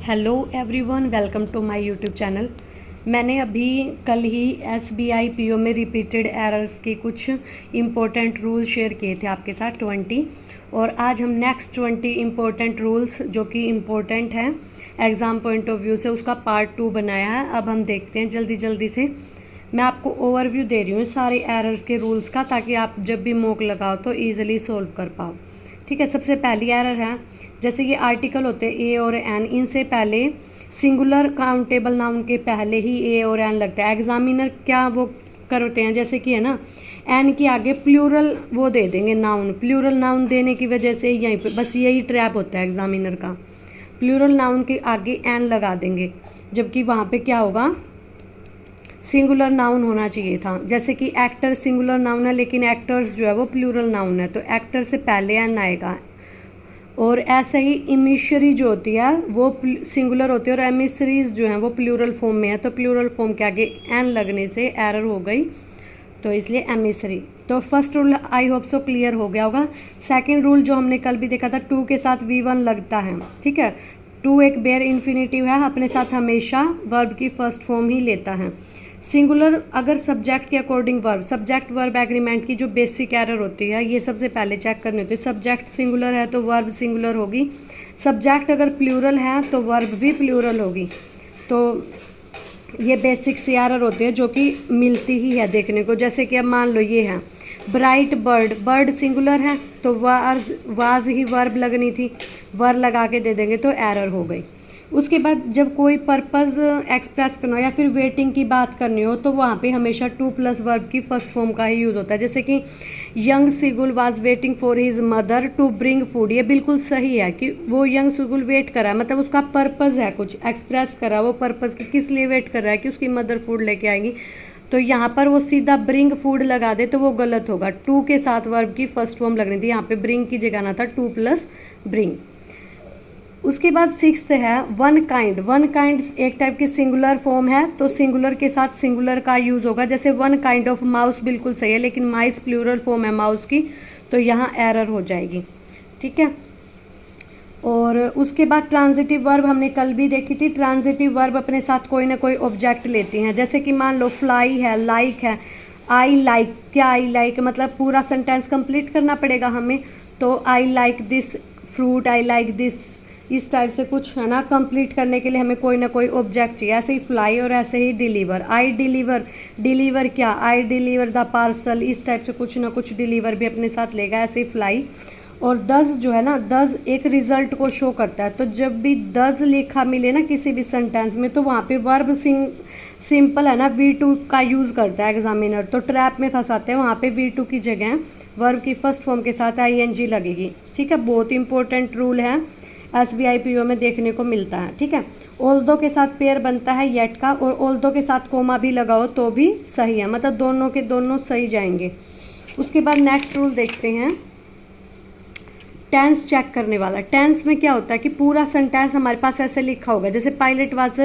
Hello everyone, welcome to my YouTube channel. मैंने अभी कल ही SBI PO में रिपीटेड एरर्स के कुछ इम्पोर्टेंट रूल्स शेयर किए थे आपके साथ 20, और आज हम नेक्स्ट 20 इम्पोर्टेंट रूल्स जो कि इम्पोर्टेंट हैं एग्ज़ाम पॉइंट ऑफ व्यू से उसका पार्ट 2 बनाया है। अब हम देखते हैं जल्दी जल्दी से। मैं आपको ओवरव्यू दे रही हूँ सारे एरर्स के रूल्स का, ताकि आप जब भी मॉक लगाओ तो ईजिली सोल्व कर पाओ। ठीक है, सबसे पहली एरर है, जैसे ये आर्टिकल होते हैं ए और एन, इनसे पहले सिंगुलर काउंटेबल नाउन के पहले ही ए और एन लगता है। एग्जामिनर क्या वो करते हैं, जैसे कि है ना, एन के आगे प्लूरल वो दे देंगे नाउन। प्लूरल नाउन देने की वजह से यहीं पे बस यही ट्रैप होता है एग्जामिनर का, प्लूरल नाउन के आगे एन लगा देंगे, जबकि वहाँ पे क्या होगा, सिंगुलर नाउन होना चाहिए था। जैसे कि एक्टर सिंगुलर नाउन है, लेकिन एक्टर्स जो है वो प्लूरल नाउन है, तो एक्टर से पहले एन आएगा। और ऐसे ही इमिशरी जो होती है वो सिंगुलर होती है, और एमिसरीज जो हैं वो प्लूरल फॉर्म में है, तो प्लूरल फॉर्म के आगे एन लगने से एरर हो गई, तो इसलिए एमिसरी। तो first rule I hope so clear हो गया होगा। सेकंड रूल जो हमने कल भी देखा था, टू के साथ V1 लगता है। ठीक है, टू एक बेयर इन्फिनेटिव है, अपने साथ हमेशा वर्ब की फर्स्ट फॉर्म ही लेता है। सिंगुलर अगर सब्जेक्ट के according verb, subject verb agreement की जो बेसिक एरर होती है ये सबसे पहले चेक करनी होती है। सब्जेक्ट सिंगुलर है तो वर्ब सिंगुलर होगी, सब्जेक्ट अगर प्लूरल है तो वर्ब भी प्लूरल होगी। तो ये बेसिक सी एरर होती है जो कि मिलती ही है देखने को। जैसे कि अब मान लो ये है ब्राइट बर्ड, बर्ड सिंगुलर है तो वाज ही वर्ब लगनी थी, वर लगा के दे देंगे तो एरर हो गई। उसके बाद जब कोई पर्पस एक्सप्रेस करना हो या फिर वेटिंग की बात करनी हो, तो वहाँ पे हमेशा टू प्लस वर्ब की फर्स्ट फॉर्म का ही यूज़ होता है। जैसे कि young seagull was waiting for his mother to bring food, ये बिल्कुल सही है कि वो यंग सिगुल वेट कर रहा है, मतलब उसका पर्पस है, कुछ एक्सप्रेस कर रहा है। वो पर्पस किस लिए वेट कर रहा है कि उसकी मदर फूड लेके आएगी, तो यहाँ पर वो सीधा ब्रिंग फूड लगा दे तो वो गलत होगा। टू के साथ वर्ब की फर्स्ट फॉर्म लगनी थी, यहाँ पे ब्रिंग की जगह ना था टू प्लस ब्रिंग। उसके बाद सिक्स्थ है वन काइंड। वन काइंड एक टाइप की सिंगुलर फॉर्म है, तो सिंगुलर के साथ सिंगुलर का यूज़ होगा। जैसे वन काइंड ऑफ माउस बिल्कुल सही है, लेकिन माइस प्लूरल फॉर्म है माउस की, तो यहाँ एरर हो जाएगी। ठीक है, और उसके बाद ट्रांजिटिव वर्ब हमने कल भी देखी थी। ट्रांजिटिव वर्ब अपने साथ कोई ना कोई ऑब्जेक्ट लेती हैं। जैसे कि मान लो फ्लाई है, लाइक है, आई लाइक। क्या आई लाइक मतलब पूरा सेंटेंस कंप्लीट करना पड़ेगा हमें, तो I like this fruit, I like this, इस टाइप से कुछ है ना, कंप्लीट करने के लिए हमें कोई ना कोई ऑब्जेक्ट चाहिए। ऐसे ही फ्लाई और ऐसे ही डिलीवर, आई डिलीवर, डिलीवर क्या, आई डिलीवर द पार्सल, इस टाइप से कुछ ना कुछ डिलीवर भी अपने साथ लेगा। ऐसे ही फ्लाई। और दस जो है ना, दस एक रिजल्ट को शो करता है, तो जब भी दस लिखा मिले ना किसी भी सेंटेंस में, तो वहाँ पे वर्ब सिंपल है ना, V2 का यूज़ करता है एग्जामिनर, तो ट्रैप में फंसाते हैं। वहाँ पे V2 की जगह वर्ब की फर्स्ट फॉर्म के साथ ING लगेगी। ठीक है, बहुत इंपॉर्टेंट रूल है, SBI PO में देखने को मिलता है। ठीक है, ऑल्दो के साथ पेयर बनता है येट का, और ऑल्दो के साथ कोमा भी लगाओ तो भी सही है, मतलब दोनों के दोनों सही जाएंगे। उसके बाद नेक्स्ट रूल देखते हैं, टेंस चेक करने वाला। टेंस में क्या होता है कि पूरा सेंटेंस हमारे पास ऐसे लिखा होगा, जैसे pilot was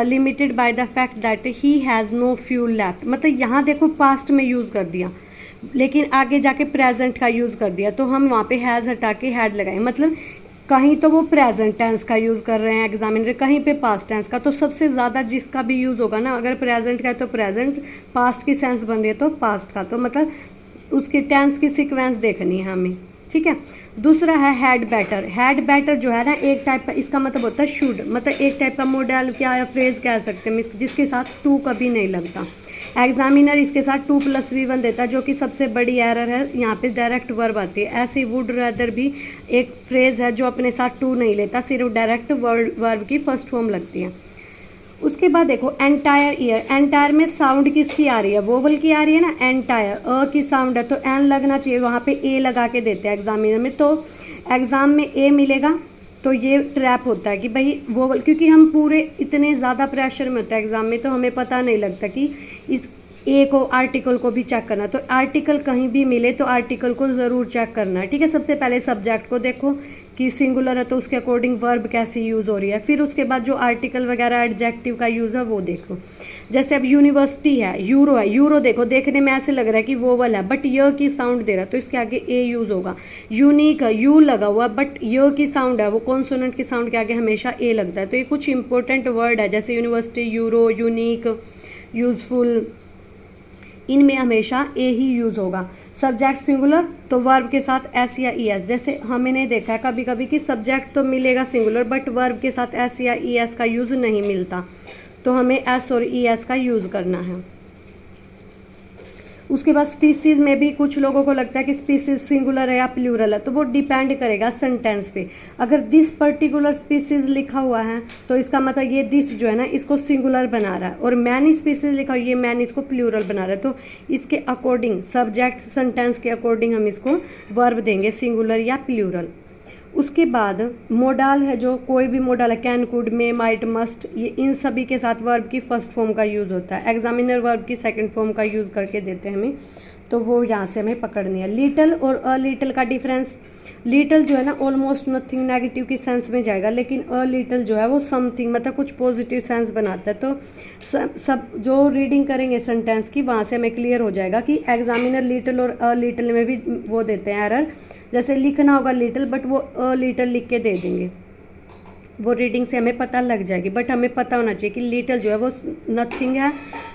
limited by the fact that he has no fuel left, मतलब यहाँ देखो पास्ट में यूज़ कर दिया, लेकिन आगे जाके प्रेजेंट का यूज़ कर दिया, तो हम वहाँ पे हैज़ हटा के हैड लगाए। मतलब कहीं तो वो प्रेजेंट टेंस का यूज़ कर रहे हैं एग्जामिनर, कहीं पे पास्ट टेंस का। तो सबसे ज़्यादा जिसका भी यूज़ होगा ना, अगर प्रेजेंट का है तो प्रेजेंट, पास्ट की सेंस बन रही है तो पास्ट का, तो मतलब उसकी टेंस की सीक्वेंस देखनी है हमें। ठीक है, दूसरा है हैड बेटर। हैड बेटर जो है ना, एक टाइप का, इसका मतलब होता है शुड, मतलब एक टाइप का मॉडल क्या या फ्रेज कह सकते हैं, जिसके साथ टू कभी नहीं लगता। एग्जामिनर इसके साथ टू प्लस V1 देता है, जो कि सबसे बड़ी एरर है। यहाँ पे डायरेक्ट वर्ब आती है। ऐसे वुड रैदर भी एक फ्रेज है जो अपने साथ टू नहीं लेता, सिर्फ डायरेक्ट वर्ब की फर्स्ट फॉर्म लगती है। उसके बाद देखो एंटायर ईयर। एंटायर में साउंड किसकी आ रही है, वोवल की आ रही है ना, एंटायर अ की साउंड है, तो एन लगना चाहिए, वहाँ पे ए लगा के देते हैं एग्जामिनर में, तो एग्ज़ाम में ए मिलेगा। तो ये ट्रैप होता है कि भाई वोवल, क्योंकि हम पूरे इतने ज़्यादा प्रेशर में होता है एग्ज़ाम में, तो हमें पता नहीं लगता कि इस ए को, आर्टिकल को भी चेक करना। तो आर्टिकल कहीं भी मिले तो आर्टिकल को ज़रूर चेक करना है। ठीक है, सबसे पहले सब्जेक्ट को देखो कि सिंगुलर है तो उसके अकॉर्डिंग वर्ब कैसे यूज़ हो रही है। फिर उसके बाद जो आर्टिकल वगैरह एडजेक्टिव का यूज़ है वो देखो। जैसे अब यूनिवर्सिटी है, यूरो है, यूरो देखो देखने में ऐसे लग रहा है कि वोवल है बट य की साउंड दे रहा है तो इसके आगे ए यूज़ होगा। यूनिक है, यू लगा हुआ बट य की साउंड है, वो कॉन्सोनेंट की साउंड के आगे हमेशा ए लगता है। तो ये कुछ इंपॉर्टेंट वर्ड है जैसे यूनिवर्सिटी, यूरो, यूनिक, यूजफुल, इनमें हमेशा ए ही यूज़ होगा। सब्जेक्ट सिंगुलर तो वर्ब के साथ एस या ई एस। जैसे हमने देखा है कभी कभी कि सब्जेक्ट तो मिलेगा सिंगुलर बट वर्ब के साथ एस या ई एस का यूज़ नहीं मिलता, तो हमें एस और ई एस का यूज़ करना है। उसके बाद स्पीसीज में भी कुछ लोगों को लगता है कि स्पीसीज सिंगुलर है या प्लूरल है, तो वो डिपेंड करेगा सेंटेंस पे। अगर दिस पर्टिकुलर स्पीसीज लिखा हुआ है तो इसका मतलब ये दिस जो है ना इसको सिंगुलर बना रहा है, और मैनी स्पीसीज लिखा हुआ ये मैन इसको प्लूरल बना रहा है। तो इसके अकॉर्डिंग सब्जेक्ट सेंटेंस के अकॉर्डिंग हम इसको वर्ब देंगे सिंगुलर या प्लूरल। उसके बाद मोडाल है, जो कोई भी मोडाल है, can, could, may, might, must, ये इन सभी के साथ वर्ब की फर्स्ट फॉर्म का यूज़ होता है। एग्जामिनर वर्ब की सेकंड फॉर्म का यूज़ करके देते हैं हमें, तो वो यहाँ से हमें पकड़नी है। लिटिल और अ लिटिल का डिफरेंस, लिटिल जो है ना ऑलमोस्ट नथिंग नेगेटिव की सेंस में जाएगा, लेकिन अ लिटिल जो है वो समथिंग मतलब कुछ पॉजिटिव सेंस बनाता है। तो सब जो रीडिंग करेंगे सेंटेंस की वहाँ से हमें क्लियर हो जाएगा कि एग्जामिनर लिटिल और अ लिटिल में भी वो देते हैं एरर। जैसे लिखना होगा लिटिल बट वो अ लिटिल लिख के दे देंगे, वो रीडिंग से हमें पता लग जाएगी। बट हमें पता होना चाहिए कि लिटिल जो है वो नथिंग है,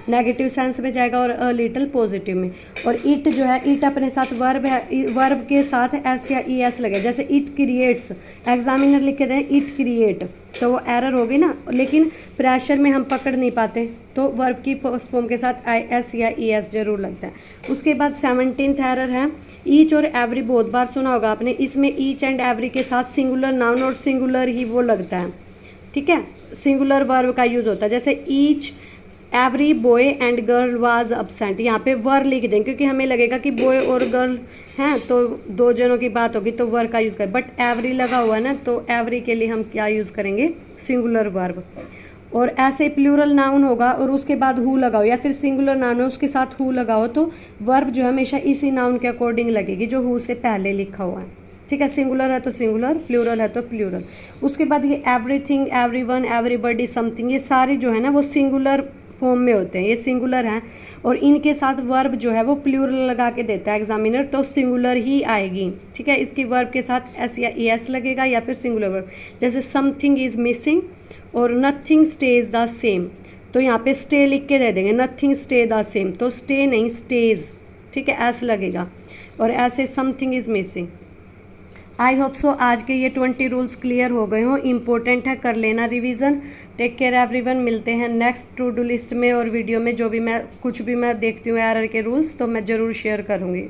नेगेटिव सेंस में जाएगा, और अ लिटिल पॉजिटिव में। और इट जो है, इट अपने साथ वर्ब है, वर्ब के साथ एस या ई एस लगे। जैसे इट क्रिएट्स, एग्जामिनर लिख के दें इट क्रिएट, तो वो एरर होगी ना, लेकिन प्रेशर में हम पकड़ नहीं पाते, तो वर्ब की फर्स्ट फॉर्म के साथ आई एस या ई एस जरूर लगता है। उसके बाद 17th एरर है ईच और एवरी, बहुत बार सुना होगा आपने। इसमें ईच एंड एवरी के साथ सिंगुलर नाउन और सिंगुलर ही वो लगता है, ठीक है, सिंगुलर वर्ब का यूज़ होता है। जैसे each every boy and girl was absent, यहाँ पे वर लिख दें क्योंकि हमें लगेगा कि बॉय और गर्ल हैं तो दो जनों की बात होगी तो वर का यूज़ करें, बट एवरी लगा हुआ है ना तो एवरी के लिए हम क्या यूज़ करेंगे, सिंगुलर वर्ब। और ऐसे प्लूरल नाउन होगा और उसके बाद हु लगाओ, या फिर सिंगुलर नाउन है उसके साथ हु लगाओ, तो वर्ब जो है हमेशा इसी नाउन के अकॉर्डिंग लगेगी जो हु से पहले लिखा हुआ है, ठीक है। सिंगुलर है तो सिंगुलर, प्लूरल है तो प्लूरल। उसके बाद ये एवरीथिंग, एवरीवन, एवरीबॉडी, समथिंग, ये सारे जो है ना वो सिंगुलर फॉर्म में होते हैं, ये सिंगुलर हैं, और इनके साथ वर्ब जो है वो प्लूरल लगा के देता है एग्जामिनर, तो सिंगुलर ही आएगी, ठीक है। इसकी वर्ब के साथ एस या ई एस लगेगा या फिर सिंगुलर वर्ब। जैसे समथिंग इज मिसिंग और नथिंग स्टेज द सेम, तो यहाँ पे स्टे लिख के दे देंगे, नथिंग स्टे द सेम, तो स्टे नहीं स्टेज, ठीक है, एस लगेगा। और ऐसे something is missing. I hope so आज के ये 20 रूल्स क्लियर हो गए हों, इंपॉर्टेंट है, कर लेना रिवीजन। टेक केयर एवरीवन, मिलते हैं नेक्स्ट टू डू लिस्ट में और वीडियो में, जो भी मैं कुछ भी मैं देखती हूँ एरर के रूल्स तो मैं ज़रूर शेयर करूँगी।